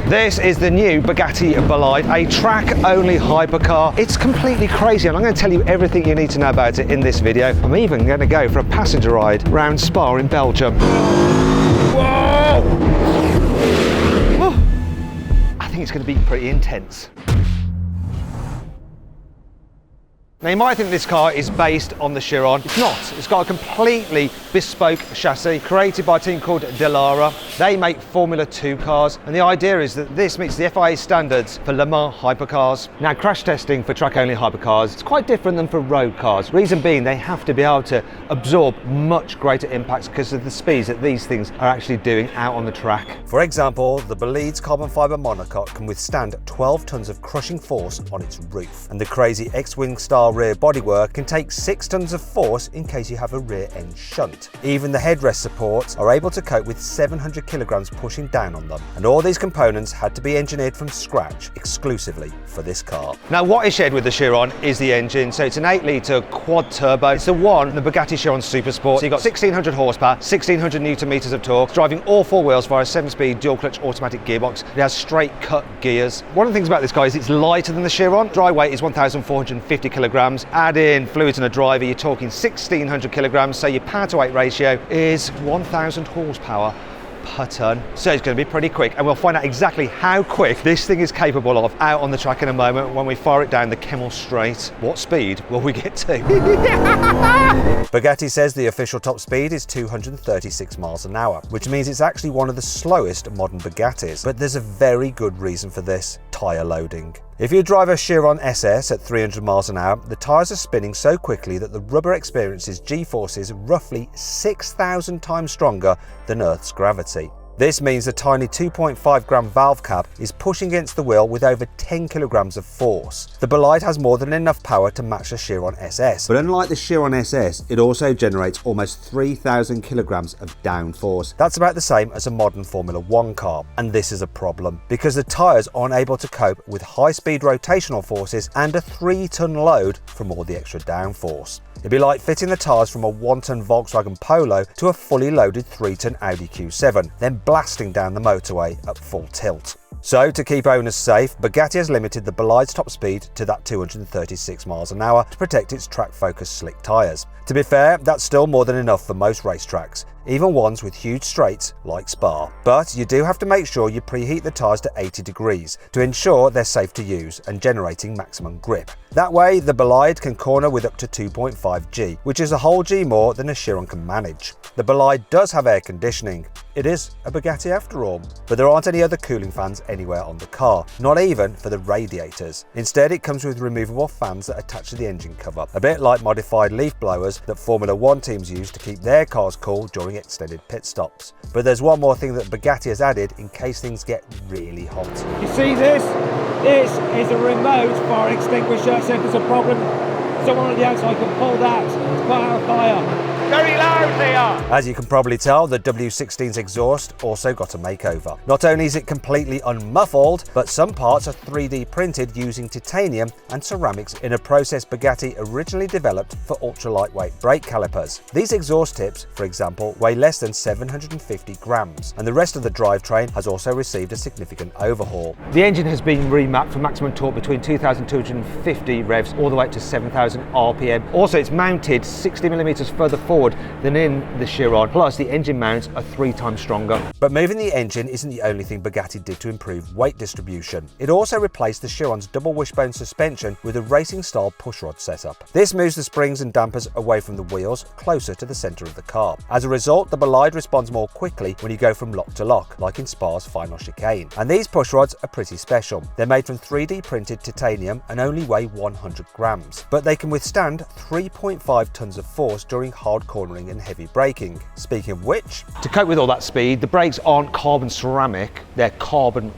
This is the new Bugatti Bolide, a track-only hypercar. It's completely crazy, and I'm going to tell you everything you need to know about it in this video. I'm even going to go for a passenger ride around Spa in Belgium. Whoa! Oh, I think it's going to be pretty intense. Now you might think this car is based on the Chiron. It's not. It's got a completely bespoke chassis created by a team called Dallara. They make Formula 2 cars, and the idea is that this meets the FIA standards for Le Mans hypercars. Now crash testing for track-only hypercars is quite different than for road cars. Reason being, they have to be able to absorb much greater impacts because of the speeds that these things are actually doing out on the track. For example, the Bolide's carbon fibre monocoque can withstand 12 tons of crushing force on its roof, and the crazy X-Wing style rear bodywork can take 6 tons of force in case you have a rear end shunt. Even the headrest supports are able to cope with 700 kilograms pushing down on them, and all these components had to be engineered from scratch exclusively for this car. Now what is shared with the Chiron is the engine, so it's an 8-litre quad turbo. It's the one, the Bugatti Chiron Super Sport. So you've got 1600 horsepower, 1600 newton meters of torque, driving all 4 wheels via a 7-speed dual clutch automatic gearbox. It has straight cut gears. One of the things about this car is it's lighter than the Chiron. Dry weight is 1,450 kilograms. Add in fluids and a driver, you're talking 1,600 kilograms, so your power to weight ratio is 1,000 horsepower per ton. So it's going to be pretty quick, and we'll find out exactly how quick this thing is capable of out on the track in a moment when we fire it down the Kemmel Straight. What speed will we get to? Bugatti says the official top speed is 236 miles an hour, which means it's actually one of the slowest modern Bugattis. But there's a very good reason for this: tyre loading. If you drive a Chiron SS at 300 miles an hour, the tyres are spinning so quickly that the rubber experiences G-forces roughly 6,000 times stronger than Earth's gravity. This means the tiny 2.5 gram valve cap is pushing against the wheel with over 10 kilograms of force. The Bolide has more than enough power to match the Chiron SS, but unlike the Chiron SS, it also generates almost 3,000 kilograms of downforce. That's about the same as a modern Formula 1 car, and this is a problem because the tyres aren't able to cope with high-speed rotational forces and a 3-ton load from all the extra downforce. It'd be like fitting the tyres from a 1-ton Volkswagen Polo to a fully loaded 3-ton Audi Q7, then blasting down the motorway at full tilt. So, to keep owners safe, Bugatti has limited the Bolide's top speed to that 236 miles an hour to protect its track-focused slick tyres. To be fair, that's still more than enough for most racetracks, even ones with huge straights like Spa. But you do have to make sure you preheat the tyres to 80 degrees to ensure they're safe to use and generating maximum grip. That way, the Bolide can corner with up to 2.5 G, which is a whole G more than a Chiron can manage. The Bolide does have air conditioning. It is a Bugatti after all, but there aren't any other cooling fans anywhere on the car, not even for the radiators. Instead, it comes with removable fans that attach to the engine cover, a bit like modified leaf blowers that Formula 1 teams use to keep their cars cool during extended pit stops. But there's one more thing that Bugatti has added in case things get really hot. You see this? This is a remote fire extinguisher, so if there's a problem, someone on the outside can pull that to put out a fire. Very loud here! As you can probably tell, the W16's exhaust also got a makeover. Not only is it completely unmuffled, but some parts are 3D printed using titanium and ceramics in a process Bugatti originally developed for ultra-lightweight brake calipers. These exhaust tips, for example, weigh less than 750 grams, and the rest of the drivetrain has also received a significant overhaul. The engine has been remapped for maximum torque between 2,250 revs all the way up to 7,000 RPM. Also, it's mounted 60mm further forward than in the Chiron, plus the engine mounts are 3 times stronger. But moving the engine isn't the only thing Bugatti did to improve weight distribution. It also replaced the Chiron's double wishbone suspension with a racing-style pushrod setup. This moves the springs and dampers away from the wheels, closer to the centre of the car. As a result, the Bolide responds more quickly when you go from lock to lock, like in Spa's final chicane. And these pushrods are pretty special. They're made from 3D printed titanium and only weigh 100 grams, but they can withstand 3.5 tons of force during hard cornering and heavy braking. Speaking of which, to cope with all that speed, the brakes aren't carbon ceramic, they're carbon,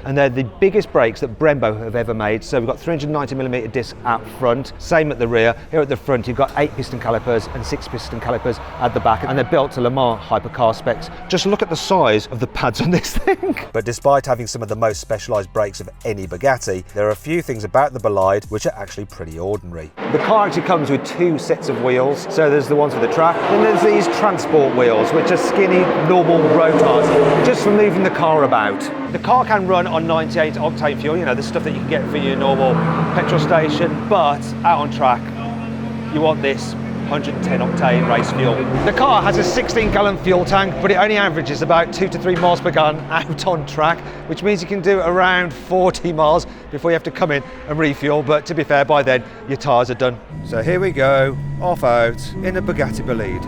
and they're the biggest brakes that Brembo have ever made. So we've got 390mm discs out front, same at the rear. Here at the front you've got 8 piston calipers and 6 piston calipers at the back, and they're built to Le Mans hypercar specs. Just look at the size of the pads on this thing. But despite having some of the most specialised brakes of any Bugatti, there are a few things about the Bolide which are actually pretty ordinary. The car actually comes with 2 sets of wheels, so there's the ones with the track. Then there's these transport wheels, which are skinny, normal rotors, just for moving the car about. The car can run on 98 octane fuel, you know, the stuff that you can get for your normal petrol station, but out on track, you want this 110 octane race fuel. The car has a 16-gallon fuel tank, but it only averages about 2 to 3 miles per gallon out on track, which means you can do around 40 miles before you have to come in and refuel. But to be fair, by then your tyres are done. So here we go, off out in a Bugatti Bolide.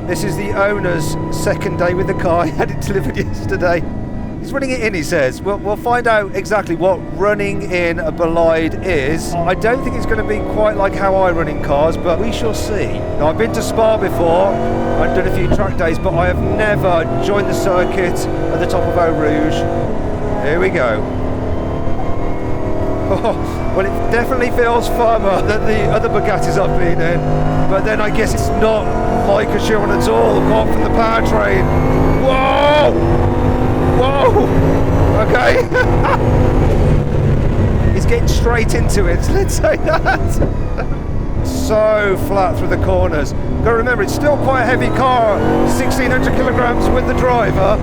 This is the owner's second day with the car. He had it delivered yesterday. He's running it in, he says. We'll find out exactly what running in a Bolide is. I don't think it's going to be quite like how I run in cars, but we shall see. Now, I've been to Spa before, I've done a few track days, but I have never joined the circuit at the top of Eau Rouge. Here we go. Oh, well, it definitely feels firmer than the other Bugattis I've been in, but then I guess it's not like a Chiron at all, apart from the powertrain. Whoa! Whoa! Okay. He's getting straight into it, let's say that. So flat through the corners. Gotta remember, it's still quite a heavy car, 1,600 kilograms with the driver.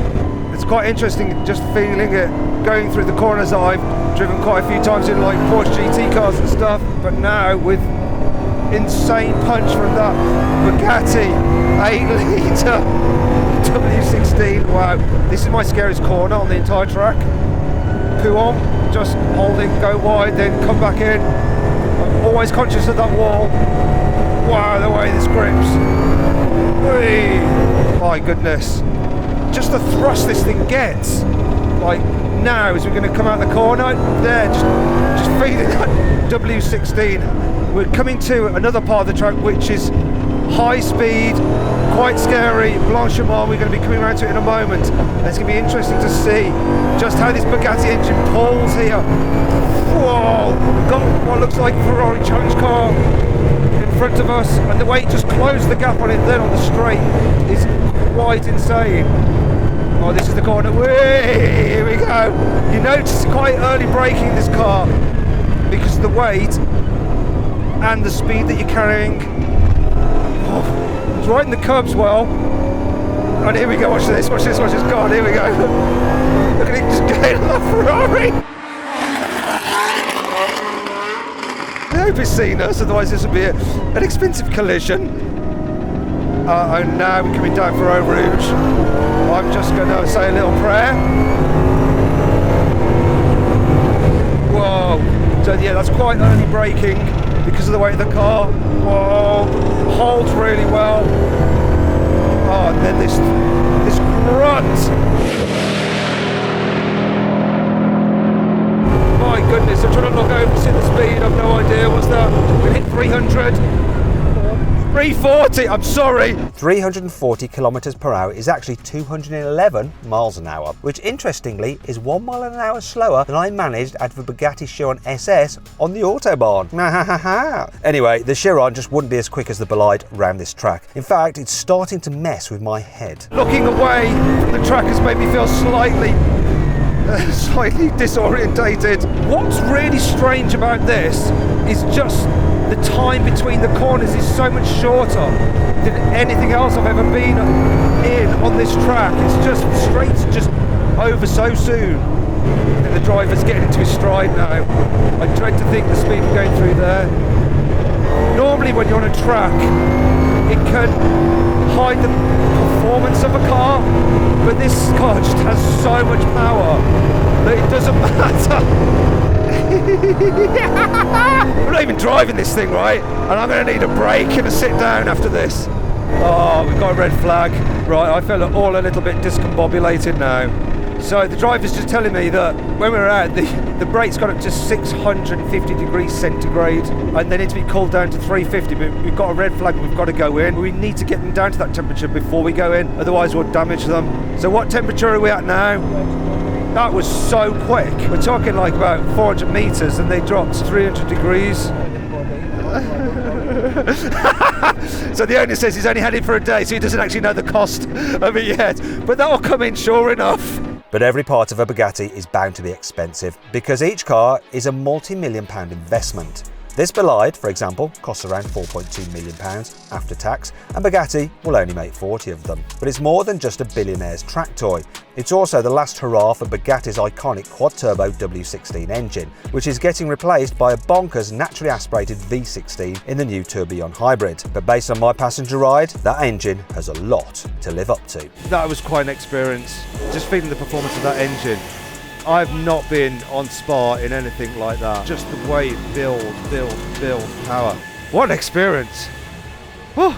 It's quite interesting just feeling it going through the corners that I've driven quite a few times in, like Porsche GT cars and stuff, but now with insane punch from that Bugatti 8-litre W16. Wow, this is my scariest corner on the entire track. Pouon, just holding, go wide, then come back in. I'm always conscious of that wall. Wow, the way this grips. Whee! My goodness. Just the thrust this thing gets. Like now, as we're going to come out the corner, there, just feeling that W16. We're coming to another part of the track which is high speed, quite scary, Blanchimont. We're going to be coming around to it in a moment. And it's going to be interesting to see just how this Bugatti engine pulls here. Whoa! We've got what looks like a Ferrari challenge car in front of us, and the way it just closed the gap on it then on the straight is quite insane. Oh, this is the corner. Whee! Here we go. You notice quite early braking this car because of the weight and the speed that you're carrying. Oh, it's right in the curbs well. And here we go, watch this, watch this, watch this. God, here we go. Look at it just getting on the Ferrari. I hope it's seen us, otherwise this would be an expensive collision. And now we're coming down for Eau Rouge. I'm just going to say a little prayer. Whoa. So yeah, that's quite early braking because of the weight of the car. Whoa. Holds really well. Oh, and then this grunt. My goodness, I'm trying to look over to see the speed. I've no idea. What's that? We hit 300. 340, I'm sorry. 340 kilometers per hour is actually 211 miles an hour, which interestingly is 1 mile an hour slower than I managed at the Bugatti Chiron SS on the Autobahn. Anyway, the Chiron just wouldn't be as quick as the Bolide round this track. In fact, it's starting to mess with my head. Looking away from the track has made me feel slightly disorientated. What's really strange about this is just the time between the corners is so much shorter than anything else I've ever been in on this track. It's just straights just over so soon. I think the driver's getting into his stride now. I dread to think the speed we're going through there. Normally when you're on a track, it can hide the performance of a car, but this car just has so much power that it doesn't matter. I'm not even driving this thing, right? And I'm going to need a break and a sit down after this. Oh, we've got a red flag. Right, I feel all a little bit discombobulated now. So the driver's just telling me that when we were out, the brake's got up to 650 degrees centigrade and they need to be cooled down to 350, but we've got a red flag and we've got to go in. We need to get them down to that temperature before we go in, otherwise we'll damage them. So what temperature are we at now? That was so quick. We're talking like about 400 meters and they dropped 300 degrees. So the owner says he's only had it for a day, so he doesn't actually know the cost of it yet. But that'll come in sure enough. But every part of a Bugatti is bound to be expensive because each car is a multi-million-pound investment. This Bolide, for example, costs around £4.2 million after tax, and Bugatti will only make 40 of them. But it's more than just a billionaire's track toy. It's also the last hurrah for Bugatti's iconic quad-turbo W16 engine, which is getting replaced by a bonkers naturally aspirated V16 in the new Tourbillon hybrid. But based on my passenger ride, that engine has a lot to live up to. That was quite an experience, just feeling the performance of that engine. I've not been on Spa in anything like that. Just the way it builds power. What an experience! Whew.